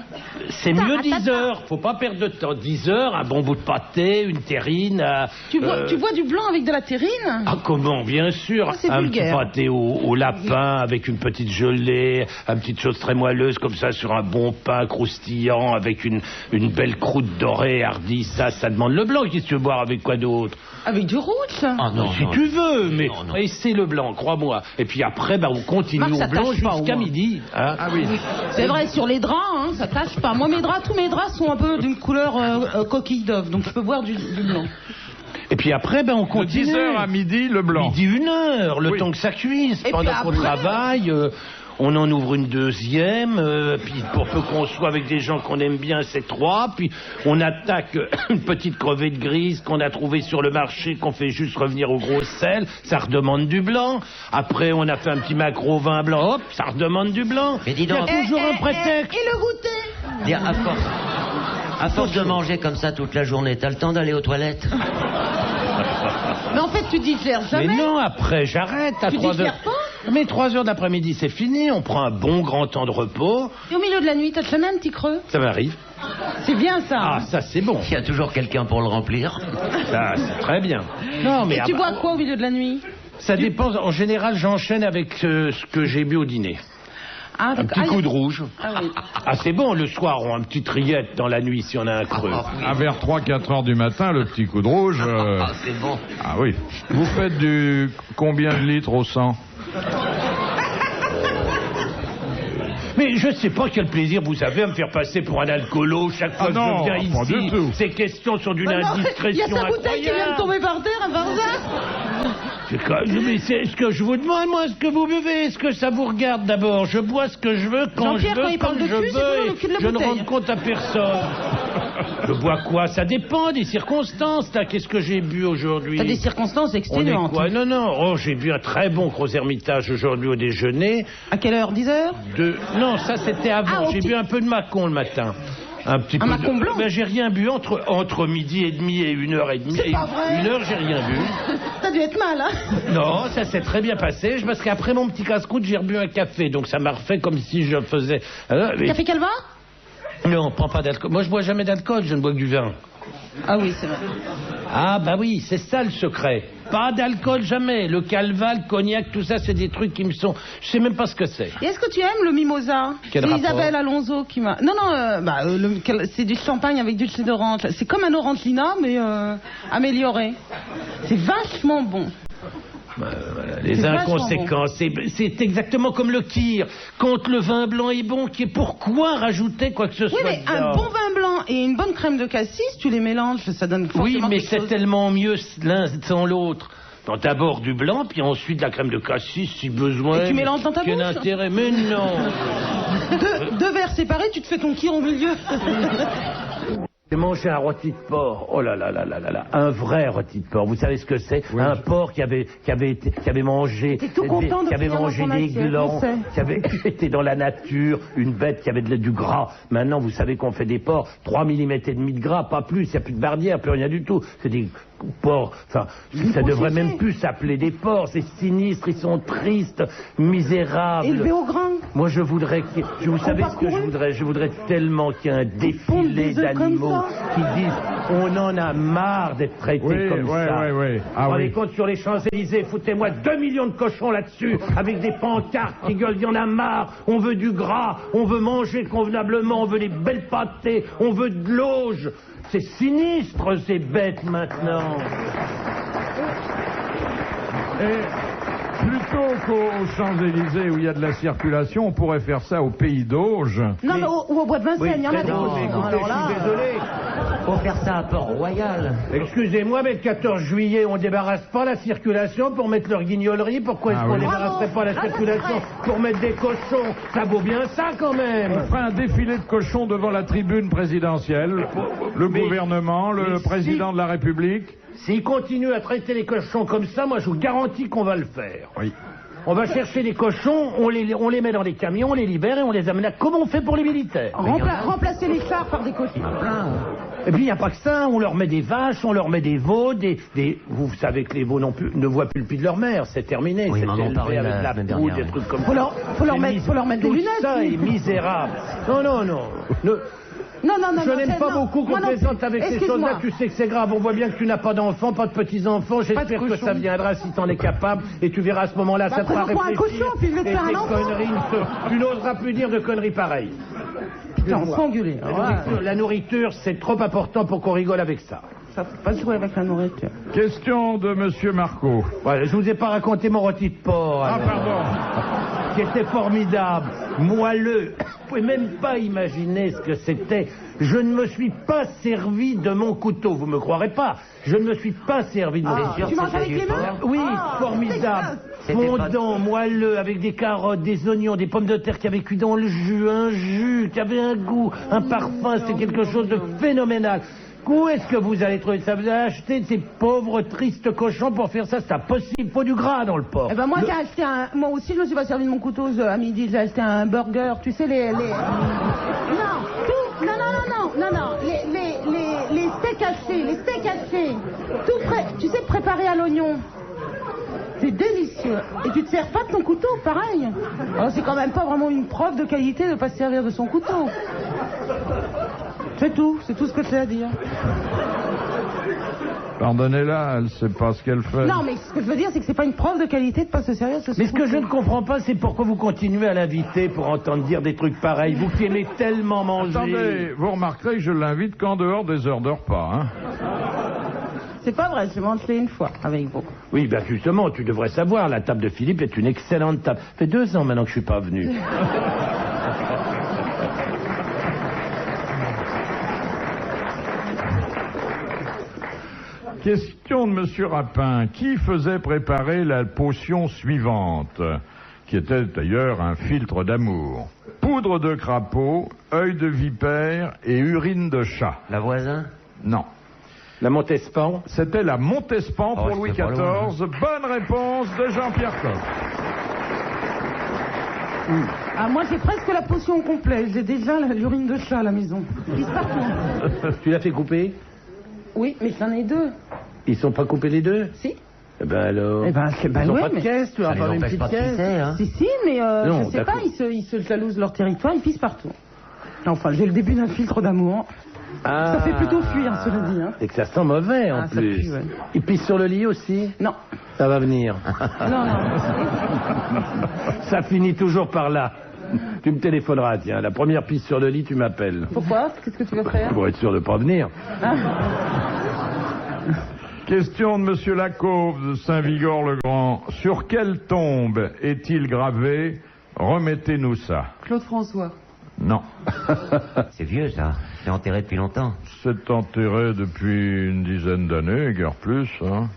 C'est mieux 10h, faut pas perdre de temps. 10h, un bon bout de pâté, une terrine. Tu bois du blanc avec de la terrine? Ah comment, bien sûr. Ah, c'est un vulgaire. petit pâté au lapin avec une petite gelée, une petite chose très moelleuse comme ça sur un bon pain croustillant avec une belle croûte dorée hardie. Ça demande le blanc. Qu'est-ce que tu veux boire avec quoi d'autre? Avec du rouge. Ah non, Si non. tu veux, mais Non, non. et c'est le blanc, crois-moi. Et puis après, on continue Marc, ça au blanc tâche pas, au jusqu'à moins. midi. Hein. Ah oui. C'est vrai, sur les draps, hein, ça tâche pas. Moi, tous mes draps sont un peu d'une couleur coquille d'œuf, donc je peux boire du blanc. Et puis après, on De continue. 10h à midi, le blanc. Midi 1h, le Oui. temps que ça cuise. Et Pendant puis qu'on après, travaille, on en ouvre une deuxième, puis pour peu qu'on soit avec des gens qu'on aime bien, c'est 3, puis on attaque une petite crevette grise qu'on a trouvée sur le marché, qu'on fait juste revenir au gros sel, ça redemande du blanc. Après, on a fait un petit maquereau vin blanc, hop, ça redemande du blanc. Mais dis Il y a donc. toujours un prétexte. Et le goûter? Dire, à force de manger comme ça toute la journée, t'as le temps d'aller aux toilettes? Mais en fait, tu digères jamais. Mais non, après, j'arrête à Tu 3 digères heures. Mais 3 heures d'après-midi, c'est fini, on prend un bon grand temps de repos. Et au milieu de la nuit, t'as jamais un petit creux? Ça m'arrive. C'est bien ça. Ah, ça c'est bon. Il y a toujours quelqu'un pour le remplir. Ça, c'est très bien. Non, mais Et tu bois quoi au milieu de la nuit? ça dépend. En général, j'enchaîne avec ce que j'ai bu au dîner. Ah, Un petit coup de rouge. Ah oui. Ah, c'est bon, le soir, on a une petite rillette dans la nuit si on a un creux. À vers 3-4 heures du matin, le petit coup de rouge. Ah, c'est bon. Ah oui. Vous faites combien de litres au 100? Mais je sais pas quel plaisir vous avez à me faire passer pour un alcoolo chaque fois Ah que non, je viens pas du ici. tout. Ces questions sont d'une Il y a indiscrétion sa bouteille qui vient de incroyable. tomber par terre, un Barza. Mais c'est ce que je vous demande, moi, ce que vous buvez, est-ce que ça vous regarde d'abord? Je bois ce que je veux, quand je Jean-Pierre, quand veux, il parle comme de je cul, c'est toujours le veux, cul de la je ne bouteille. rends compte à personne. Je bois quoi? Ça dépend des circonstances, là. Qu'est-ce que j'ai bu aujourd'hui? T'as des circonstances On est exténuantes. quoi? Non, non. Oh, j'ai bu un très bon Gros Hermitage aujourd'hui au déjeuner. À quelle heure? 10h? Non, ça c'était avant. Ah, J'ai ok. bu un peu de Macon le matin. Un petit peu Macon blanc? Ben, j'ai rien bu entre midi et demi et 1h30. C'est pas vrai. 1h, j'ai rien bu. T'as dû être mal, hein? Non, ça s'est très bien passé. Parce qu'après mon petit casse-croûte, j'ai rebu un café. Donc ça m'a refait comme si je faisais. Café Calva? Non, prends pas d'alcool. Moi, je bois jamais d'alcool, je ne bois que du vin. Ah oui, c'est vrai. Ah bah oui, c'est ça le secret. Pas d'alcool jamais. Le calva, le cognac, tout ça, c'est des trucs qui me sont... Je sais même pas ce que c'est. Et est-ce que tu aimes le mimosa? Quel C'est rapport? Isabelle Alonso qui m'a... Non, c'est du champagne avec du jus d'orange. C'est comme un Orangelina, mais amélioré. C'est vachement bon. Les C'est inconséquences, c'est exactement comme le kir. Quand le vin blanc est bon, pourquoi rajouter quoi que ce Oui, soit mais un dedans? bon vin blanc et une bonne crème de cassis, tu les mélanges, ça donne forcément Oui, mais quelque c'est chose. tellement mieux l'un sans l'autre. Donc d'abord du blanc, puis ensuite de la crème de cassis si besoin. Et tu mélanges dans ta Quel bouche? intérêt? Mais non. Deux verres séparés, tu te fais ton kir au milieu. J'ai mangé un rôti de porc. Oh là là là là là là. Un vrai rôti de porc. Vous savez ce que c'est? Oui. Un porc qui avait mangé, T'es tout content de qui avait finir dans mangé ton des assiette, glands, je sais. qui avait été dans la nature, une bête qui avait du gras. Maintenant, vous savez qu'on fait des porcs 3 mm et demi de gras, pas plus. Il n'y a plus de barrière, plus rien du tout. C'est des porcs. Enfin, ça devrait même plus s'appeler des porcs. C'est sinistre. Ils sont tristes, misérables. Élevé au grain. Moi, je voudrais vous savez ce que je voudrais? Je voudrais tellement qu'il y ait un défilé des œufs comme d'animaux ça. qui disent on en a marre d'être traités Oui, comme ça. oui. Ah Vous rendez oui. compte sur les Champs-Élysées, foutez-moi 2 millions de cochons là-dessus, avec des pancartes qui gueulent, il y en a marre, on veut du gras, on veut manger convenablement, on veut des belles pâtés, on veut de l'auge. C'est sinistre, ces bêtes, maintenant. Et plutôt qu'aux Champs-Élysées où il y a de la circulation, on pourrait faire ça au Pays d'Auge. Non, mais ou au bois de Vincennes, il y en a très des drôle, cochons, mais hein, écoutez, alors là, je suis désolé. Faut faire ça à Port-Royal. Excusez-moi, mais le 14 juillet, on débarrasse pas la circulation pour mettre leur guignolerie. Pourquoi est-ce Ah qu'on oui. débarrasserait pas la Ah, ça, c'est circulation vrai. pour mettre des cochons? Ça vaut bien ça, quand On même. ferait un défilé de cochons devant la tribune présidentielle, le Mais- gouvernement, le mais président si- de la République. S'ils continuent à traiter les cochons comme ça, moi, je vous garantis qu'on va le faire. Oui. On va chercher les cochons, on les met dans les camions, on les libère et on les amène là, comme on fait pour les militaires. remplacer les chars par des cochons. Et puis, il n'y a pas que ça, on leur met des vaches, on leur met des veaux, vous savez que les veaux ne voient plus le pied de leur mère, c'est terminé. Oui, c'est ils m'en ont élevé parlé avec la la semaine poule, dernière, des oui. trucs comme Faut ça. leur mettre des lunettes. Tout ça est misérable. Non. Non, Je n'aime pas beaucoup qu'on moi non plaisante plus. avec ces Excuse-moi. choses-là, tu sais que c'est grave. On voit bien que tu n'as pas d'enfants, pas de petits-enfants. J'espère que cochon. ça viendra si t'en es capable. Et tu verras à ce moment-là, ça te fera présente-moi un réfléchir. cochon, puis je vais te Et faire un tes enfant. conneries, tu n'oseras plus dire de conneries pareilles. Putain, on s'engueuler. La nourriture, c'est trop important pour qu'on rigole avec ça. Ça peut pas se jouer avec la nourriture. Question de Monsieur Marco. Voilà, je vous ai pas raconté mon rôti de porc. Ah, alors. pardon. Qui était formidable, moelleux. Vous pouvez même pas imaginer ce que c'était. Je ne me suis pas servi de mon couteau, vous me croirez pas. Je ne me suis pas servi de mon couteau. Tu manges avec les mains? Oui, Ah, formidable. C'était Fondant, moelleux, avec des carottes, des oignons, des pommes de terre qui avaient cuit dans le jus, un jus qui avait un goût, un parfum, c'était quelque chose de phénoménal. Où est-ce que vous allez trouver ça? Vous avez acheté ces pauvres tristes cochons pour faire ça? C'est impossible, il faut du gras dans le porc. Eh ben moi, j'ai acheté moi aussi, je me suis pas servi de mon couteau à midi. J'ai acheté un burger. Tu sais, les... Non, les steaks hachés. Tout prêt. Tu sais, préparé à l'oignon. C'est délicieux. Et tu te sers pas de ton couteau, pareil. Alors, c'est quand même pas vraiment une preuve de qualité de pas se servir de son couteau. C'est tout ce que j'ai à dire. Pardonnez-la, elle sait pas ce qu'elle fait. Non, mais ce que je veux dire, c'est que c'est pas une preuve de qualité de pas se servir de son couteau. Mais ce que je ne comprends pas, c'est pourquoi vous continuez à l'inviter pour entendre dire des trucs pareils. Vous qui aimez tellement manger. Attendez, vous remarquerez que je l'invite qu'en dehors des heures de repas. Hein. C'est pas vrai, j'ai mangé une fois avec vous. Oui, ben justement, tu devrais savoir, la table de Philippe est une excellente table. Ça fait 2 ans maintenant que je suis pas venu. Question de Monsieur Rapin. Qui faisait préparer la potion suivante, qui était d'ailleurs un filtre d'amour? Poudre de crapaud, œil de vipère et urine de chat. La voisin? Non. La Montespan? C'était la Montespan pour Louis c'était pas loin, XIV. Bonne réponse de Jean-Pierre Coff. Ah, moi j'ai presque la potion complète. J'ai déjà l'urine de chat à la maison. Il pisse partout. Tu l'as fait couper? Oui, mais j'en ai 2. Ils sont pas coupés les deux? Si. Eh ben alors. Eh ben, ils ont ouais, pas de mais... caisse, tu vas Ça les avoir une empêche petite pas de caisse. pisser, hein. Si, mais Non, je sais d'accord. pas, ils se jalousent leur territoire, ils pissent partout. Enfin, j'ai le début d'un filtre d'amour. Ça fait plutôt fuir, cela dit. Hein. C'est que ça sent mauvais en Ah, ça plus. pue, ouais. Ils pissent sur le lit aussi? Non. Ça va venir. Non. Ça finit toujours par là. Tu me téléphoneras, tiens. La première pisse sur le lit, tu m'appelles. Pourquoi? Qu'est-ce que tu veux faire? Pour être sûr de pas venir. Question de Monsieur Lacauve de Saint-Vigor-le-Grand. Sur quelle tombe est-il gravé « Remettez-nous ça » Claude François. Non. C'est vieux, ça. C'est enterré depuis longtemps. C'est enterré depuis une dizaine d'années, guère plus. Hein.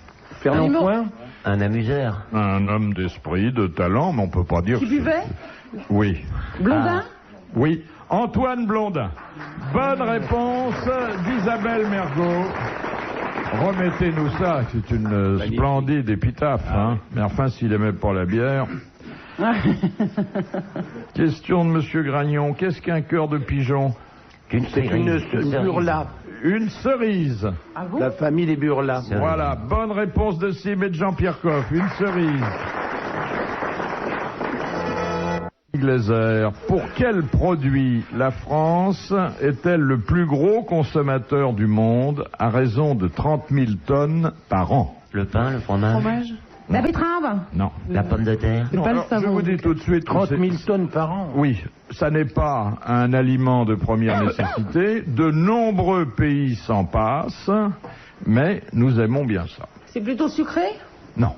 Fernand Point? Un amuseur. Un homme d'esprit, de talent, mais on peut pas dire... Qui buvait? Oui. Blondin? Oui. Antoine Blondin. Bonne réponse d'Isabelle Mergot. Remettez-nous ça. C'est une splendide épitaphe. Hein. Mais enfin, s'il aimait pas la bière... Question de Monsieur Gragnon. Qu'est-ce qu'un cœur de pigeon? C'est une burla. Une cerise. Ah bon? La famille des burlas. Voilà, bonne réponse de Sim et de Jean-Pierre Coff. Une cerise. Glaser. Pour quel produit la France est-elle le plus gros consommateur du monde à raison de 30 000 tonnes par an? Le pain, le fromage. Fromage. La betterave? Non. La pomme de terre. Non, pas le alors, savon, je vous dis donc. tout de suite... 30 000 c'est- tonnes par an. Oui, ça n'est pas un aliment de première nécessité. De nombreux pays s'en passent, mais nous aimons bien ça. C'est plutôt sucré? Non,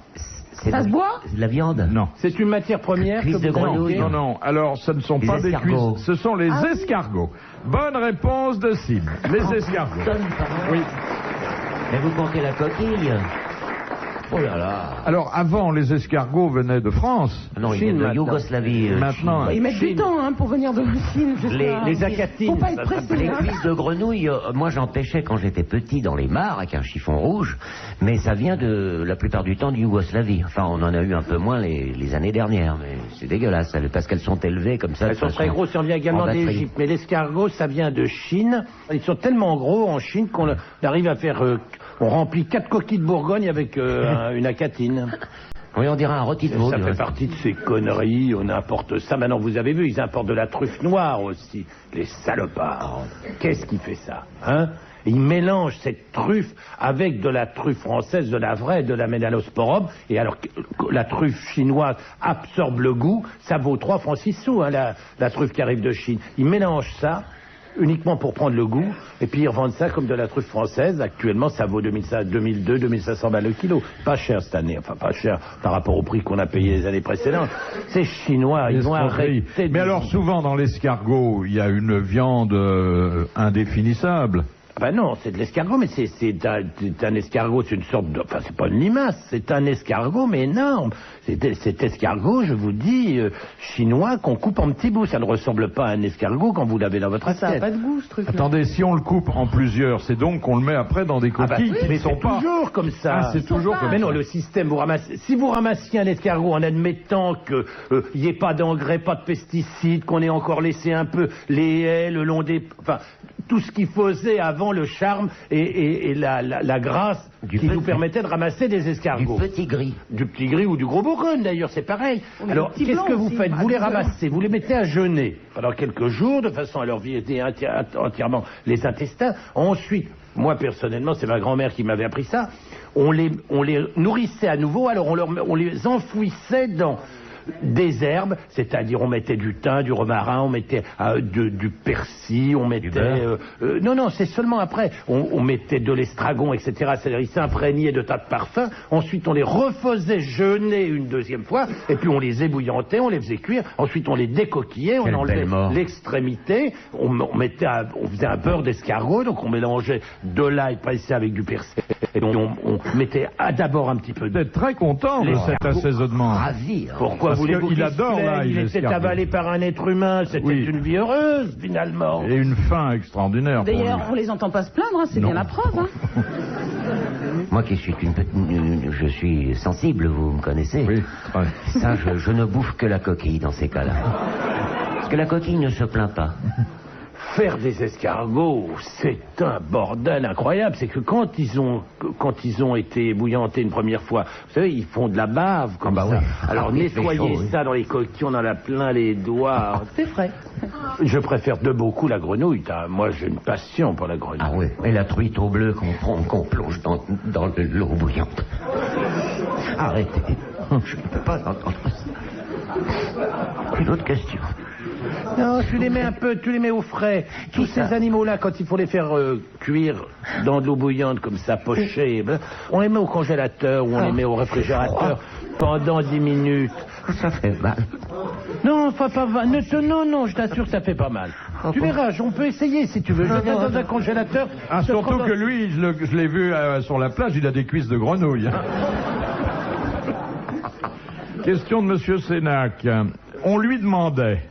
C'est Ça de- se boit? c'est de la viande. non. C'est une matière première Cuisse que de vous grenouille. inventez? Non. Alors, ce ne sont Les pas des escargots. cuisses, ce sont les Ah oui. escargots. Bonne réponse de Sim. Les escargots. Tonnes par an. Oui. Mais vous comptez la coquille. Oh là là. Alors, avant, les escargots venaient de France. Ah non, il Chine, est de maintenant. Yougoslavie. Maintenant, Ils mettent du temps hein, pour venir de Chine. Les acatines. Faut pas être ça pressé. Les Hein. cuisses de grenouille, moi j'en pêchais quand j'étais petit dans les mares avec un chiffon rouge, mais ça vient de la plupart du temps de Yougoslavie. Enfin, on en a eu un peu moins les années dernières, mais c'est dégueulasse parce qu'elles sont élevées comme ça. Elles sont très grosses, ça vient également en batterie. d'Égypte. Mais l'escargot, ça vient de Chine. Ils sont tellement gros en Chine qu'on arrive à faire... on remplit 4 coquilles de Bourgogne avec une acatine. Oui, on dirait un rôti de veau. Ça du fait reste. partie de ces conneries, on importe ça. Maintenant, vous avez vu, ils importent de la truffe noire aussi. Les salopards. Qu'est-ce qui fait ça, hein? Ils mélangent cette truffe avec de la truffe française, de la vraie, de la Ménalosporum. Et alors que la truffe chinoise absorbe le goût, ça vaut 3 francs 6 sous, hein, la truffe qui arrive de Chine. Ils mélangent ça uniquement pour prendre le goût, et puis ils revendent ça comme de la truffe française. Actuellement, ça vaut 2500 balles le kilo. Pas cher cette année, enfin pas cher par rapport au prix qu'on a payé les années précédentes. C'est chinois, ils vont escroquerie. arrêter. Mais alors, souvent, dans l'escargot, il y a une viande indéfinissable. Ah ben non, c'est de l'escargot, mais c'est un escargot, c'est une sorte de... Enfin, c'est pas une limace, c'est un escargot, mais énorme. Cet escargot, je vous dis, chinois, qu'on coupe en petits bouts. Ça ne ressemble pas à un escargot quand vous l'avez dans votre Ça assiette. n'a pas de goût, ce truc. Attendez, si on le coupe en plusieurs, c'est donc qu'on le met après dans des Ah bah, coquilles qui mais ne sont c'est pas... toujours comme ça. Ah, c'est toujours comme Mais ça. non, le système, si vous ramassiez un escargot en admettant qu'il n'y ait pas d'engrais, pas de pesticides, qu'on ait encore laissé un peu les haies le long des... Enfin, tout ce qui faisait avant le charme et la grâce Du qui petit- nous permettait de ramasser des Du escargots. petit gris. Du petit gris ou du gros bourgogne d'ailleurs, c'est pareil. mais Alors, le petit qu'est-ce blanc que vous aussi, faites? Vous les à 10 heures. ramassez, vous les mettez à jeûner pendant quelques jours, de façon à leur vider entièrement les intestins. Ensuite, moi personnellement, c'est ma grand-mère qui m'avait appris ça, on les nourrissait à nouveau, alors on les enfouissait dans des herbes, c'est-à-dire on mettait du thym, du romarin, on mettait du persil, on mettait... non, c'est seulement après. On mettait de l'estragon, etc. C'est-à-dire ils s'imprégnaient de tas de parfums. Ensuite, on les refaisait jeûner une deuxième fois, et puis on les ébouillantait, on les faisait cuire. Ensuite, on les décoquillait, on enlevait l'extrémité, on faisait un beurre d'escargot, donc on mélangeait de l'ail pressé avec du persil. Et donc on mettait d'abord un petit peu de... Vous êtes très content de cet assaisonnement. Ravi. Pourquoi voulez-vous qu'il adore l'ail, il était avalé par un être humain, c'était une vie heureuse, finalement. Et une faim extraordinaire. D'ailleurs, on les entend pas se plaindre, hein, c'est bien la preuve. Hein. Moi qui suis je suis sensible, vous me connaissez. Oui. Ça, je ne bouffe que la coquille dans ces cas-là. Parce que la coquille ne se plaint pas. Faire des escargots, c'est un bordel incroyable. C'est que quand ils ont été bouillantés une première fois, vous savez, ils font de la bave comme ça. Oui. Alors nettoyer ça dans les coquilles, on en a plein les doigts. C'est frais. Je préfère de beaucoup la grenouille. Moi, j'ai une passion pour la grenouille. Ah oui. Et la truite au bleu qu'on plonge dans l'eau bouillante. Arrêtez. Je ne peux pas entendre ça. Une autre question. Non, tu les mets au frais. Tous ces animaux-là, quand il faut les faire cuire dans de l'eau bouillante comme ça, pochés, on les met au congélateur ou on les met au réfrigérateur pendant 10 minutes. Ça fait mal. Non, non, je t'assure que ça fait pas mal. Tu verras, on peut essayer si tu veux. Je mets dans un congélateur. Ah, surtout que lui, je l'ai vu sur la plage, il a des cuisses de grenouille. Hein. Question de Monsieur Sénac. On lui demandait...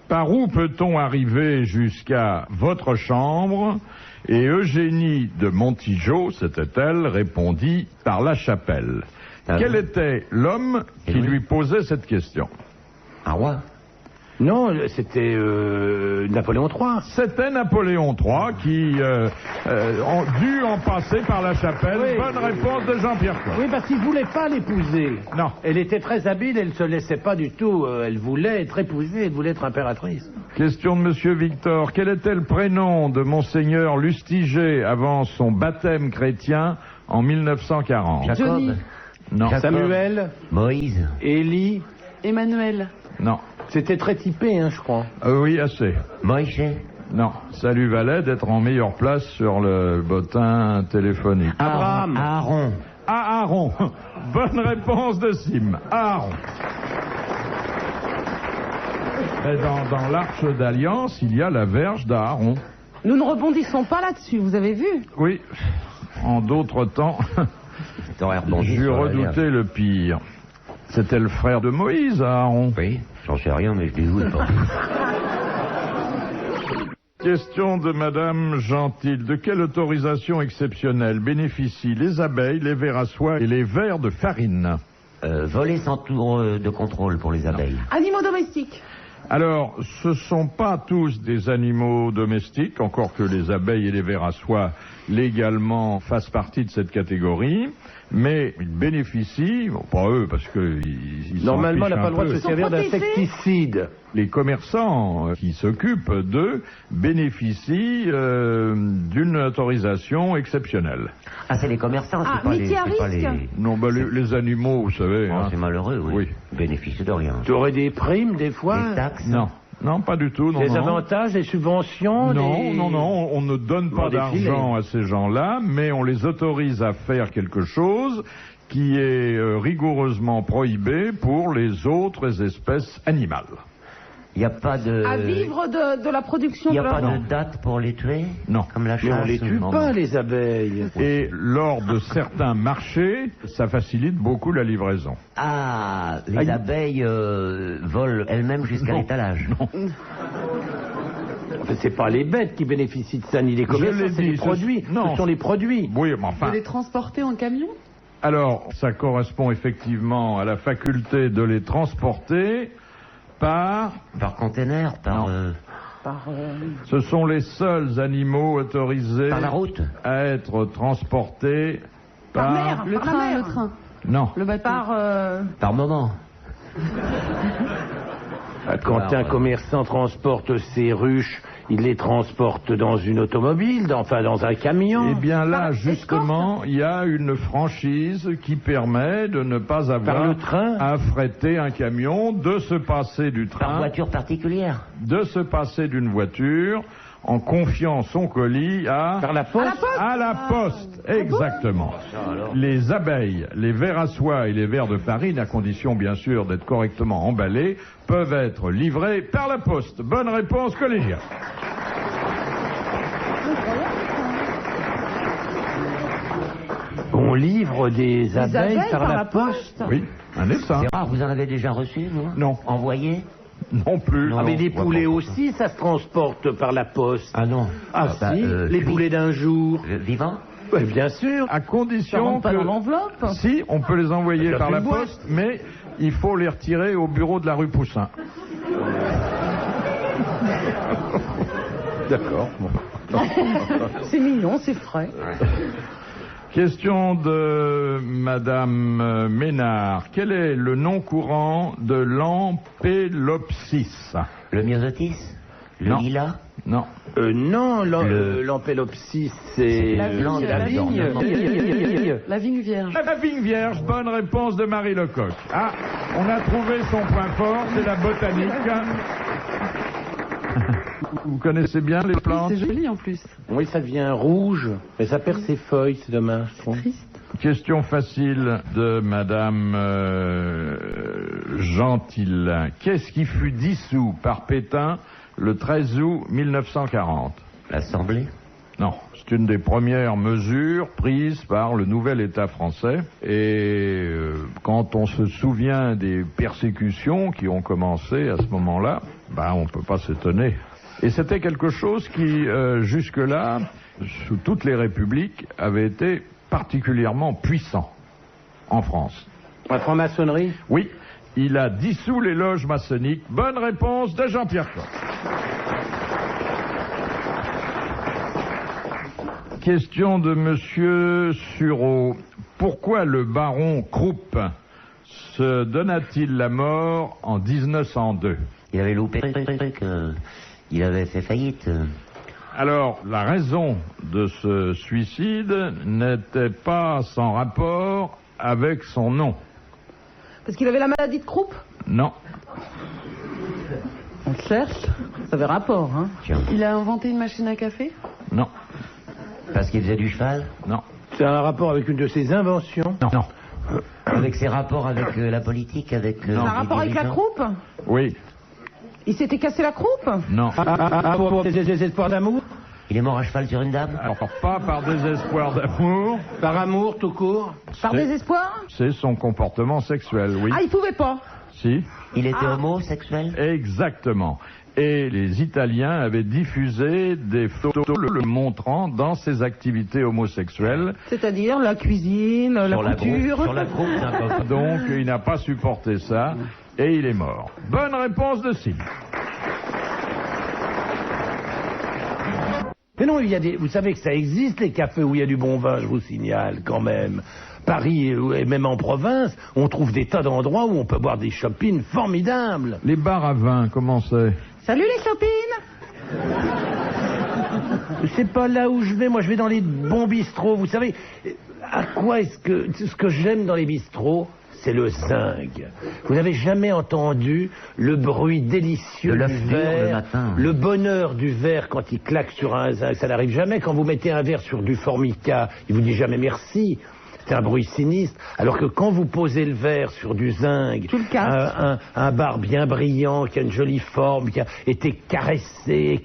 Par où peut-on arriver jusqu'à votre chambre? Et Eugénie de Montijo, c'était-elle, répondit par la chapelle. Quel était l'homme qui lui posait cette question? Un roi? Non, c'était Napoléon III. C'était Napoléon III qui dut en passer par la chapelle. Oui. Bonne réponse de Jean-Pierre Coff. Oui, parce qu'il ne voulait pas l'épouser. Non. Elle était très habile, elle ne se laissait pas du tout. Elle voulait être épousée, elle voulait être impératrice. Question de Monsieur Victor. Quel était le prénom de Monseigneur Lustiger avant son baptême chrétien en 1940? Jacob? Non. Jacob. Samuel? Moïse? Élie? Emmanuel? Non. C'était très typé, hein, je crois. Oui, assez. Moïse? Non. Ça lui valait d'être en meilleure place sur le bottin téléphonique. Abraham? Aaron? Aaron. Bonne réponse de Sim. Aaron. Et dans l'Arche d'Alliance, il y a la verge d'Aaron. Nous ne rebondissons pas là-dessus, vous avez vu? Oui. En d'autres temps, je redoutais le pire. C'était le frère de Moïse, Aaron. Oui, j'en sais rien, mais je dis pas. Question de Madame Gentil. De quelle autorisation exceptionnelle bénéficient les abeilles, les vers à soie et les vers de farine? Voler sans tour de contrôle pour les abeilles. Animaux domestiques. Alors, ce sont pas tous des animaux domestiques, encore que les abeilles et les vers à soie légalement fassent partie de cette catégorie, mais ils bénéficient, bon, pas eux, parce que ils normalement, on n'a pas le droit de se peu. servir d'insecticides. Les commerçants qui s'occupent d'eux bénéficient d'une autorisation exceptionnelle. Ah, c'est les commerçants, c'est pas métier à risque. Non, les animaux, vous savez. Oh, c'est malheureux, oui. Ils bénéficient de rien. Tu aurais des primes, des fois? Des taxes? Non, pas du tout. Des avantages, des subventions? Non, on ne donne pas d'argent à ces gens-là, mais on les autorise à faire quelque chose qui est rigoureusement prohibé pour les autres espèces animales. Il n'y a pas de... À vivre de la production de leur... Il n'y a pas de date pour les tuer? Non. Comme la chasse? Mais on les tue pas, les abeilles. Et lors de certains marchés, ça facilite beaucoup la livraison. Ah, les abeilles volent elles-mêmes jusqu'à l'étalage? Non. C'est pas les bêtes qui bénéficient de ça, ni les commerçants, c'est les produits. Non. Ce sont les produits. Oui, mais enfin... De les transporter en camion? Alors, ça correspond effectivement à la faculté de les transporter par container, Ce sont les seuls animaux autorisés par la route à être transportés par mer. Le train. Non. Le bateau. Par moment. Quand un commerçant transporte ses ruches, il les transporte dans une automobile, enfin dans un camion. Eh bien là, justement, il y a une franchise qui permet de ne pas avoir à affréter un camion, de se passer du train. Par voiture particulière. De se passer d'une voiture en confiant son colis à la poste. À la poste, exactement. Les abeilles, les vers à soie et les vers de farine, à condition bien sûr d'être correctement emballés, peuvent être livrés par la poste. Bonne réponse collégiale. On livre des abeilles par la poste. Oui, un essaim. C'est rare, vous en avez déjà reçu, vous? Non. Envoyé? Non plus. Ah, mais les poulets aussi, ça se transporte par la poste. Ah non. Ah si, les poulets d'un jour. Vivants? Oui, bien sûr. À condition pas que... dans l'enveloppe. Si, on peut les envoyer par la une boîte. poste, mais il faut les retirer au bureau de la rue Poussin. D'accord. Bon. C'est mignon, c'est frais. Question de Madame Ménard. Quel est le nom courant de l'ampélopsis? Le myosotis? Le Non. lilas? Non. Non, l'ampélopsis, c'est La vigne, la vigne. La vigne vierge. La vigne vierge, bonne réponse de Marie Lecoq. Ah, on a trouvé son point fort, c'est la botanique. Vous connaissez bien les plantes? C'est joli en plus. Oui, ça devient rouge, mais ça perd ses feuilles, c'est dommage. Triste. Question facile de Madame Gentil. Qu'est-ce qui fut dissous par Pétain le 13 août 1940? L'Assemblée? Non, c'est une des premières mesures prises par le nouvel État français. Et quand on se souvient des persécutions qui ont commencé à ce moment-là, on ne peut pas s'étonner. Et c'était quelque chose qui, jusque-là, sous toutes les républiques, avait été particulièrement puissant en France. La franc-maçonnerie? Oui, il a dissous les loges maçonniques. Bonne réponse de Jean-Pierre Coff. Question de Monsieur Sureau. Pourquoi le baron Krupp se donna-t-il la mort en 1902? Il avait loupé le truc, il avait fait faillite. Alors, la raison de ce suicide n'était pas sans rapport avec son nom. Parce qu'il avait la maladie de Krupp. Non. On cherche. Ça avait rapport, hein. Tiens. Il a inventé une machine à café? Non. Parce qu'il faisait du cheval? Non. C'est un rapport avec une de ses inventions? Non. Avec ses rapports avec la politique, avec... Ça a un rapport avec la croupe? Oui. Il s'était cassé la croupe? Non. Pour des espoirs d'amour? Il est mort à cheval sur une dame? Alors, pas par désespoir d'amour. Par amour, tout court? Par désespoir? C'est son comportement sexuel, oui. Ah, il pouvait pas. Si. Il était homosexuel? Exactement. Et les Italiens avaient diffusé des photos le montrant dans ses activités homosexuelles. C'est-à-dire la cuisine, la couture. Sur la croupe d'un coq. Donc, il n'a pas supporté ça et il est mort. Bonne réponse de Sylvie. Mais non, il y a des... Vous savez que ça existe, les cafés où il y a du bon vin, je vous signale, quand même. Paris, et même en province, on trouve des tas d'endroits où on peut boire des chopines formidables. Les bars à vin, comment c'est? Salut les chopines. C'est pas là où je vais, moi je vais dans les bons bistrots. Vous savez, à quoi est-ce que... Ce que j'aime dans les bistrots, c'est le zinc. Vous n'avez jamais entendu le bruit délicieux de du l'œuf dur verre, le matin. le bonheur du verre quand il claque sur un zinc. Ça n'arrive jamais. Quand vous mettez un verre sur du formica, il vous dit jamais merci. C'est un bruit sinistre. Alors que quand vous posez le verre sur du zinc, Tu le casses. un bar bien brillant, qui a une jolie forme, qui a été caressé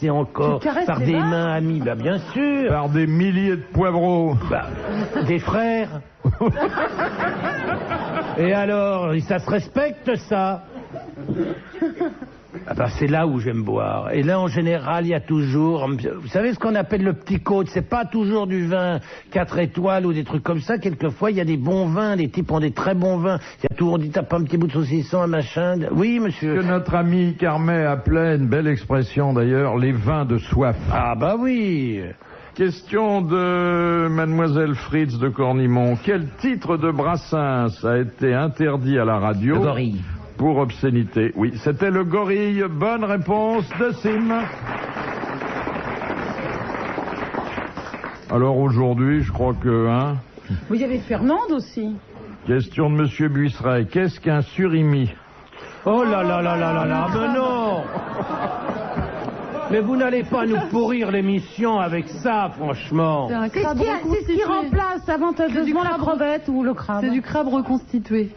encore Tu caresses par les des bars mains amies, bah bien sûr. Par des milliers de poivreaux. Bah, des frères. Et alors, ça se respecte, ça? Ah bah, c'est là où j'aime boire. Et là, en général, il y a toujours... Vous savez ce qu'on appelle le petit côte? C'est pas toujours du vin 4 étoiles ou des trucs comme ça. Quelquefois, il y a des bons vins. Les types ont des très bons vins. Il y a tout, on dit, t'as pas un petit bout de saucisson, un machin? Oui, monsieur. Que notre ami Carmet appelait, une belle expression d'ailleurs, les vins de soif. Ah bah oui. Question de Mademoiselle Fritz de Cornimont. Quel titre de Brassens a été interdit à la radio Le gorille. pour obscénité. Oui, c'était le gorille. Bonne réponse de Sim. Alors aujourd'hui, je crois que... Hein, Vous y avez Fernande aussi. question de Monsieur Buisseret. Qu'est-ce qu'un surimi? Oh là là là là là là, mais non! Mais vous n'allez pas nous pourrir l'émission avec ça, franchement. C'est un C'est crabe ce qui reconstitué. remplace avantageusement la crevette ou le crabe. C'est du crabe reconstitué.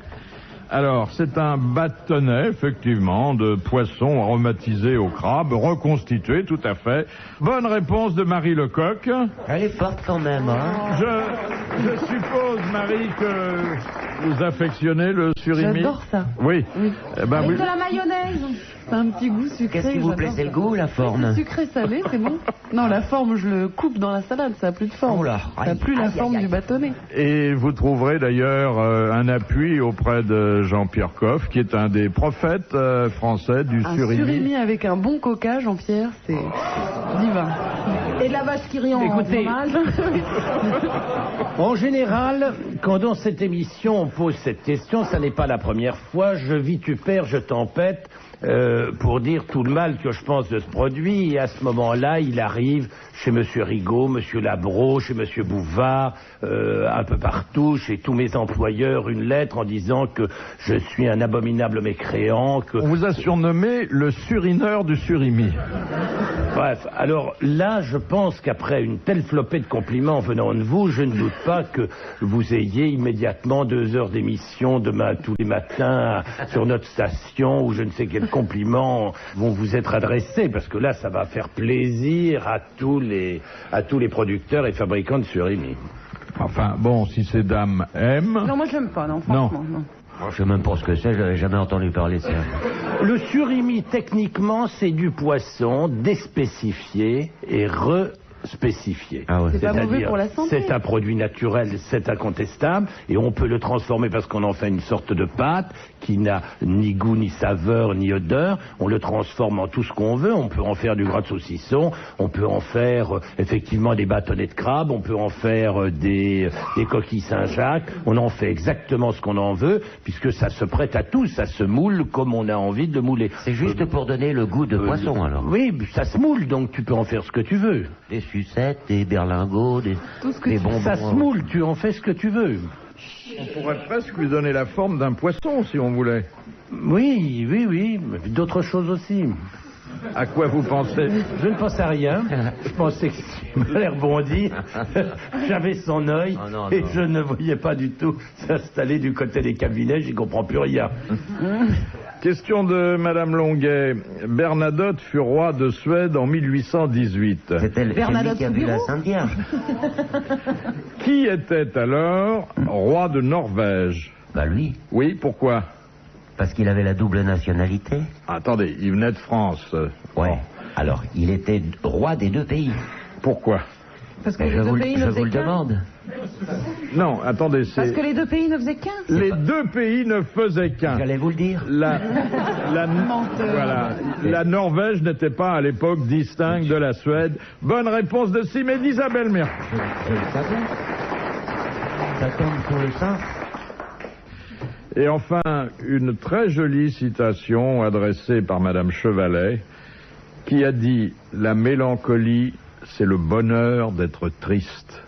Alors, c'est un bâtonnet, effectivement, de poisson aromatisé au crabe, reconstitué, tout à fait. Bonne réponse de Marie Lecoq. Elle est forte quand même, hein. Je suppose, Marie, que vous affectionnez le surimi. J'adore ça. Oui. Oui. Eh ben, Avec oui. de la mayonnaise. C'est un petit goût sucré. Qu'est-ce qui vous plaît, j'adore c'est le ça. goût ou la forme? Sucré salé, c'est bon. Non, la forme, je le coupe dans la salade, ça a plus de forme. Oh là, Ça a plus la aïe, forme aïe, du aïe. bâtonnet. Et vous trouverez d'ailleurs un appui auprès de Jean-Pierre Coff, qui est un des prophètes français du Un surimi. surimi avec un bon coca, Jean-Pierre, c'est divin. Et de la vache qui rit en Écoutez. fromage. En général, quand dans cette émission on pose cette question, ça n'est pas la première fois, je vitupère, je tempête pour dire tout le mal que je pense de ce produit. Et à ce moment-là, il arrive chez Monsieur Rigaud, Monsieur Labro, chez Monsieur Bouvard, un peu partout, chez tous mes employeurs, une lettre en disant que je suis un abominable mécréant, que... On vous a surnommé le surineur du surimi. Bref, alors là, je pense qu'après une telle flopée de compliments venant de vous, je ne doute pas que vous ayez immédiatement 2 heures d'émission demain tous les matins sur notre station, où je ne sais quels compliments vont vous être adressés, parce que là, ça va faire plaisir à tous les producteurs et fabricants de surimi. Enfin, bon, si ces dames aiment... Non, moi je l'aime pas, non, franchement. Non. Je sais même pas ce que c'est, j'avais jamais entendu parler de ça. Le surimi, techniquement, c'est du poisson déspécifié et spécifié. Ah ouais. C'est pas mauvais C'est-à-dire, pour la santé. c'est un produit naturel, c'est incontestable, et on peut le transformer parce qu'on en fait une sorte de pâte qui n'a ni goût, ni saveur, ni odeur. On le transforme en tout ce qu'on veut. On peut en faire du gras de saucisson, on peut en faire effectivement des bâtonnets de crabe, on peut en faire des coquilles Saint-Jacques. On en fait exactement ce qu'on en veut, puisque ça se prête à tout, ça se moule comme on a envie de le mouler. C'est juste pour donner le goût de poisson, alors. Oui, ça se moule, donc tu peux en faire ce que tu veux. Des sucettes, des berlingots, Tout ce que des tu- bonbons. Ça se moule, tu en fais ce que tu veux. On pourrait presque lui donner la forme d'un poisson, si on voulait. Oui, mais d'autres choses aussi. À quoi vous pensez? Je ne pense à rien. Je pensais que s'il m'avait rebondi, j'avais son œil Oh non, et non. je ne voyais pas du tout s'installer du côté des cabinets, j'y comprends plus rien. Question de Madame Longuet. Bernadotte fut roi de Suède en 1818. C'était celui Bernadotte qui a vu la Soubirous. Sainte Vierge. Qui était alors roi de Norvège? Bah lui, Oui, pourquoi? parce qu'il avait la double nationalité. Attendez, il venait de France. Ouais. Alors, il était roi des 2 pays. Pourquoi? Parce que Mais les je deux vous, pays je ne vous le faisaient qu'un. demande. Non, attendez, Parce c'est... que les deux pays ne faisaient qu'un. Les 2 pays ne faisaient qu'un. J'allais vous le dire. La Menteur. voilà. La Norvège n'était pas à l'époque distincte de la Suède. Bonne réponse de Sim et d'Isabelle Mercier. Je le savais. Ça tombe sur le sein. Et enfin, une très jolie citation adressée par Madame Chevalet, qui a dit « La mélancolie, c'est le bonheur d'être triste.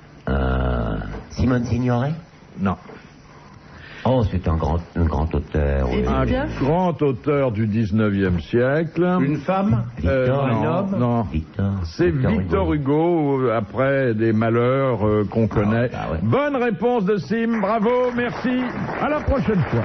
Simone Signoret » Non. Oh, c'est un grand auteur. oui. Et Un Piaf grand auteur du 19e siècle. Une femme, Victor, un non, homme. non. Victor. C'est Victor Hugo, après des malheurs qu'on connaît. bah ouais. Bonne réponse de Sim, bravo, merci. À la prochaine fois.